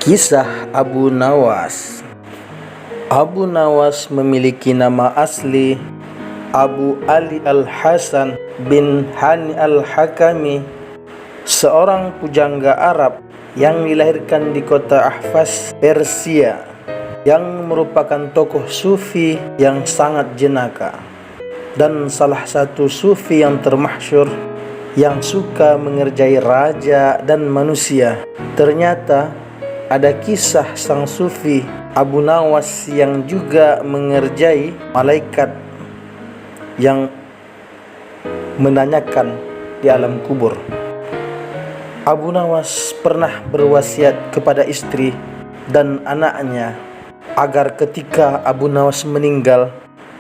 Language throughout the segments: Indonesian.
Kisah Abu Nawas. Abu Nawas memiliki nama asli Abu Ali Al-Hasan bin Hani Al-Hakami, seorang pujangga Arab yang dilahirkan di kota Ahvaz, Persia, yang merupakan tokoh sufi yang sangat jenaka dan salah satu sufi yang termasyhur yang suka mengerjai raja dan manusia. Ternyata ada kisah sang sufi Abu Nawas yang juga mengerjai malaikat yang menanyakan di alam kubur. Abu Nawas pernah berwasiat kepada istri dan anaknya agar ketika Abu Nawas meninggal,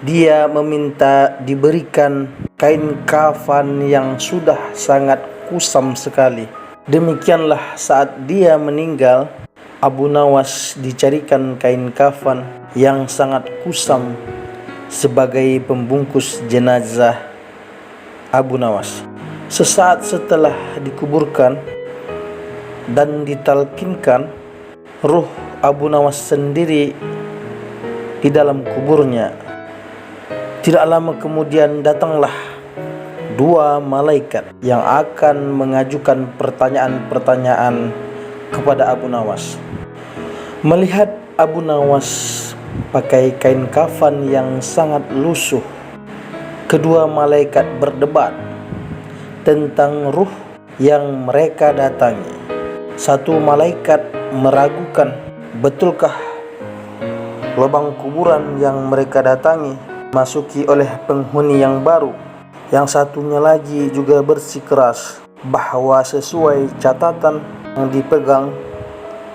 dia meminta diberikan kain kafan yang sudah sangat kusam sekali. Demikianlah saat dia meninggal, Abu Nawas dicarikan kain kafan yang sangat kusam sebagai pembungkus jenazah Abu Nawas. Sesaat setelah dikuburkan dan ditalkinkan, ruh Abu Nawas sendiri di dalam kuburnya. Tidak lama kemudian datanglah dua malaikat yang akan mengajukan pertanyaan-pertanyaan kepada Abu Nawas. Melihat Abu Nawas pakai kain kafan yang sangat lusuh, kedua malaikat berdebat tentang ruh yang mereka datangi. Satu malaikat meragukan, betulkah lubang kuburan yang mereka datangi masuki oleh penghuni yang baru. Yang satunya lagi juga bersikeras bahwa sesuai catatan yang dipegang,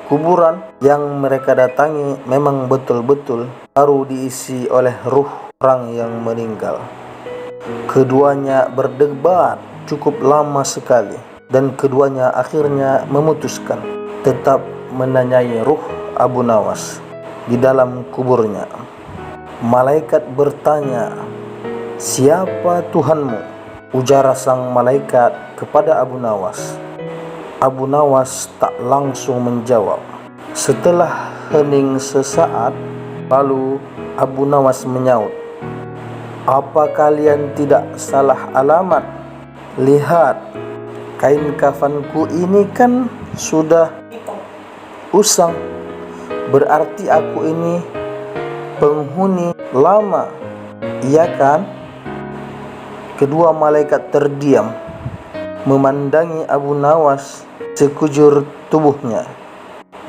kuburan yang mereka datangi memang betul-betul baru diisi oleh ruh orang yang meninggal. Keduanya berdebat cukup lama sekali dan keduanya akhirnya memutuskan tetap menanyai ruh Abu Nawas di dalam kuburnya. Malaikat bertanya, "Siapa Tuhanmu?" Ujar sang malaikat kepada Abu Nawas. Abu Nawas tak langsung menjawab. Setelah hening sesaat, lalu Abu Nawas menyaut, "Apa kalian tidak salah alamat? Lihat, kain kafanku ini kan sudah usang. Berarti aku ini penghuni lama, iya kan?" Kedua malaikat terdiam, memandangi Abu Nawas sekujur tubuhnya.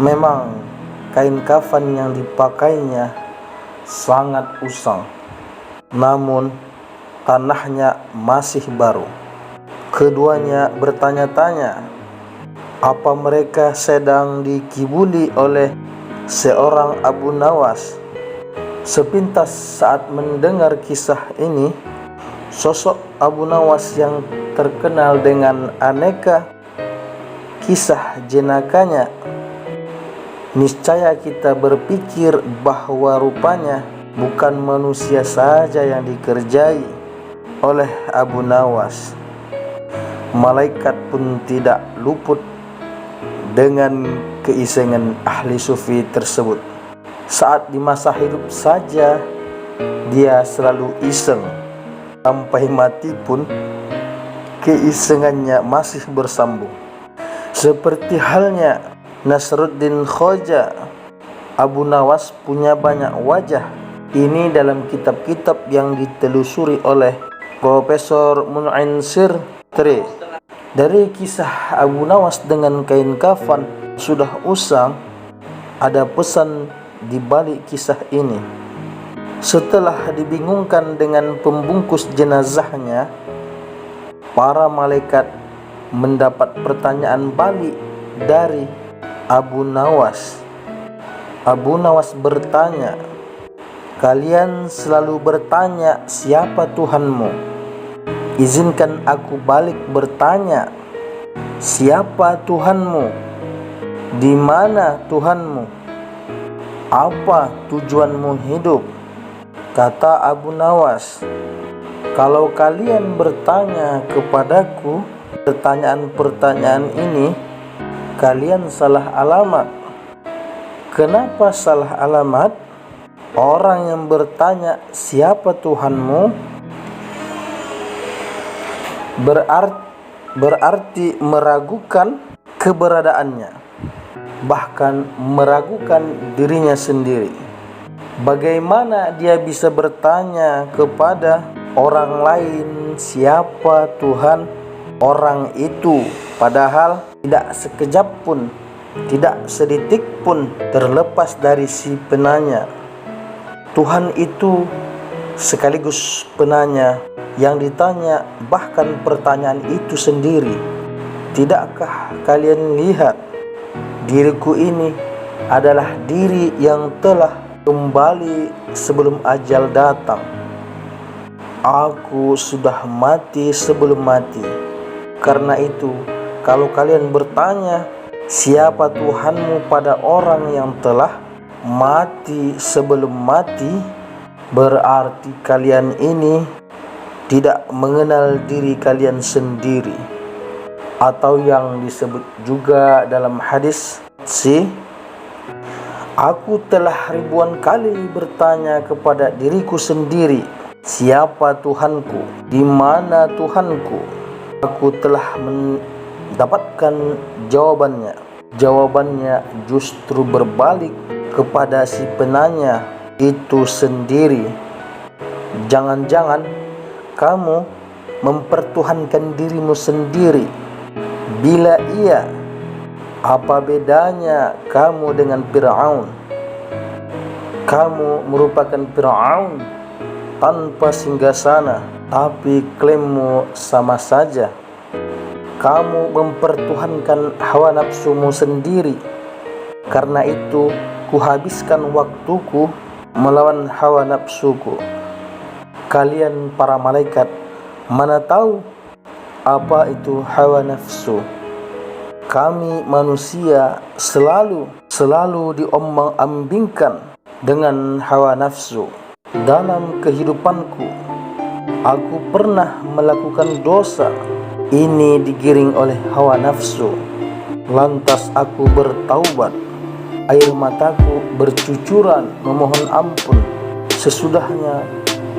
Memang kain kafan yang dipakainya sangat usang, namun tanahnya masih baru. Keduanya bertanya-tanya, apa mereka sedang dikibuli oleh seorang Abu Nawas. Sepintas saat mendengar kisah ini, sosok Abu Nawas yang terkenal dengan aneka kisah jenakanya, niscaya kita berpikir bahwa rupanya bukan manusia saja yang dikerjai oleh Abu Nawas. Malaikat pun tidak luput dengan keisengan ahli sufi tersebut. Saat di masa hidup saja dia selalu iseng, sampai mati pun keisengannya masih bersambung. Seperti halnya Nasruddin Khoja, Abu Nawas punya banyak wajah. Ini dalam kitab-kitab yang ditelusuri oleh Profesor Mun'in Sirri. Dari kisah Abu Nawas dengan kain kafan sudah usang, ada pesan di balik kisah ini. Setelah dibingungkan dengan pembungkus jenazahnya, para malaikat mendapat pertanyaan balik dari Abu Nawas. Abu Nawas bertanya, "Kalian selalu bertanya siapa Tuhanmu? Izinkan aku balik bertanya, siapa Tuhanmu? Di mana Tuhanmu? Apa tujuanmu hidup?" Kata Abu Nawas, "Kalau kalian bertanya kepadaku pertanyaan-pertanyaan ini, kalian salah alamat. Kenapa salah alamat? Orang yang bertanya siapa Tuhanmu berarti meragukan keberadaannya, bahkan meragukan dirinya sendiri. Bagaimana dia bisa bertanya kepada orang lain siapa Tuhan orang itu, padahal tidak sekejap pun, tidak sedetik pun terlepas dari si penanya. Tuhan itu sekaligus penanya yang ditanya, bahkan pertanyaan itu sendiri. Tidakkah kalian lihat diriku ini adalah diri yang telah kembali sebelum ajal datang. Aku sudah mati sebelum mati. Karena itu, kalau kalian bertanya siapa Tuhanmu pada orang yang telah mati sebelum mati, berarti kalian ini tidak mengenal diri kalian sendiri. Atau yang disebut juga dalam hadis aku telah ribuan kali bertanya kepada diriku sendiri, siapa Tuhanku, di mana Tuhanku. Aku telah mendapatkan jawabannya. Jawabannya justru berbalik kepada si penanya itu sendiri. Jangan-jangan kamu mempertuhankan dirimu sendiri. Bila iya, apa bedanya kamu dengan Fir'aun? Kamu merupakan Fir'aun tanpa singgasana, tapi klaimmu sama saja. Kamu mempertuhankan hawa nafsumu sendiri. Karena itu, kuhabiskan waktuku melawan hawa nafsuku. Kalian para malaikat, mana tahu apa itu hawa nafsu? Kami manusia selalu diombang-ambingkan dengan hawa nafsu. Dalam kehidupanku, aku pernah melakukan dosa. Ini digiring oleh hawa nafsu. Lantas aku bertaubat. Air mataku bercucuran memohon ampun. Sesudahnya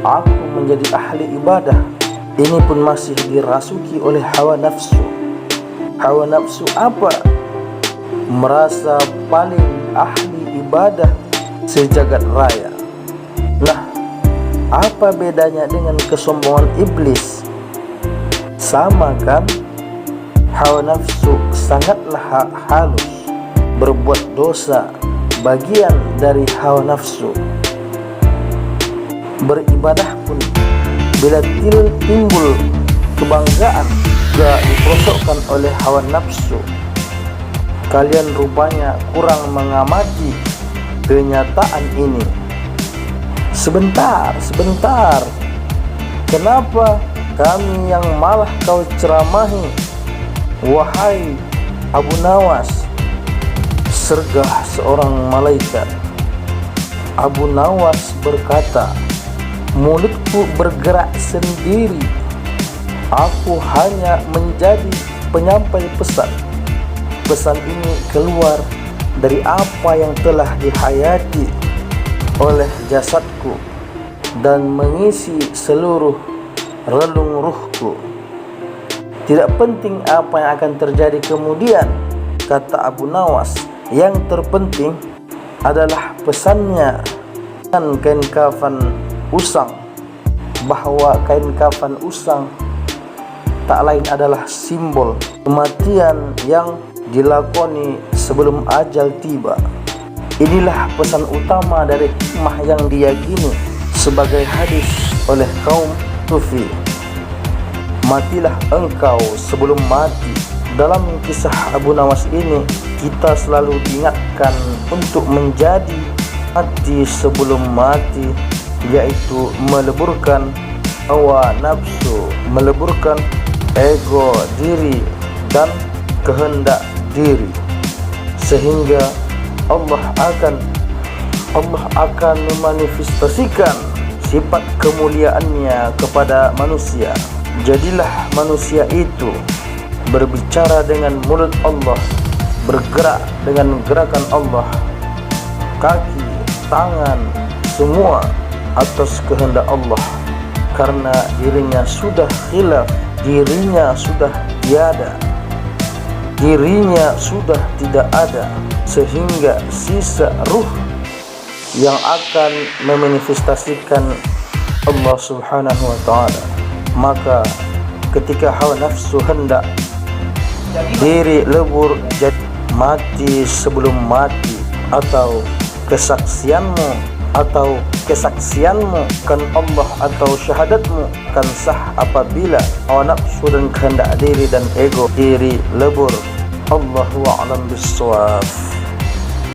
aku menjadi ahli ibadah. Ini pun masih dirasuki oleh hawa nafsu. Hawa nafsu apa? Merasa paling ahli ibadah sejagat raya. Nah, apa bedanya dengan kesombongan iblis? Sama kan? Hawa nafsu sangatlah halus. Berbuat dosa bagian dari hawa nafsu. Beribadah pun bila timbul kebanggaan juga diperosokkan oleh hawa nafsu. Kalian rupanya kurang mengamati kenyataan ini. Sebentar, kenapa kami yang malah kau ceramahi, wahai Abu Nawas? Sergah seorang malaikat. Abu Nawas berkata, mulutku bergerak sendiri. Aku hanya menjadi penyampai pesan. Pesan ini keluar dari apa yang telah dihayati oleh jasadku dan mengisi seluruh relung ruhku. Tidak penting apa yang akan terjadi kemudian, kata Abu Nawas. Yang terpenting adalah pesannya. Dan kain kafan usang, bahwa kain kafan usang tak lain adalah simbol kematian yang dilakoni sebelum ajal tiba. Inilah pesan utama dari hikmah yang diyakini sebagai hadis oleh kaum Sufi. Matilah engkau sebelum mati. Dalam kisah Abu Nawas ini, kita selalu diingatkan untuk menjadi mati sebelum mati, yaitu meleburkan hawa nafsu, meleburkan ego diri dan kehendak diri, sehingga Allah akan memanifestasikan sifat kemuliaannya kepada manusia. Jadilah manusia itu berbicara dengan mulut Allah, bergerak dengan gerakan Allah, kaki, tangan, semua atas kehendak Allah, karena dirinya sudah khilaf, dirinya sudah tiada, dirinya sudah tidak ada, sehingga sisa ruh yang akan memanifestasikan Allah Subhanahu wa ta'ala. Maka ketika hawa nafsu hendak diri lebur, jadi mati sebelum mati, atau kesaksianmu kan Allah atau syahadatmu kan sah apabila hawa nafsu dan kehendak diri dan ego diri lebur. Allahu a'lam bissawab.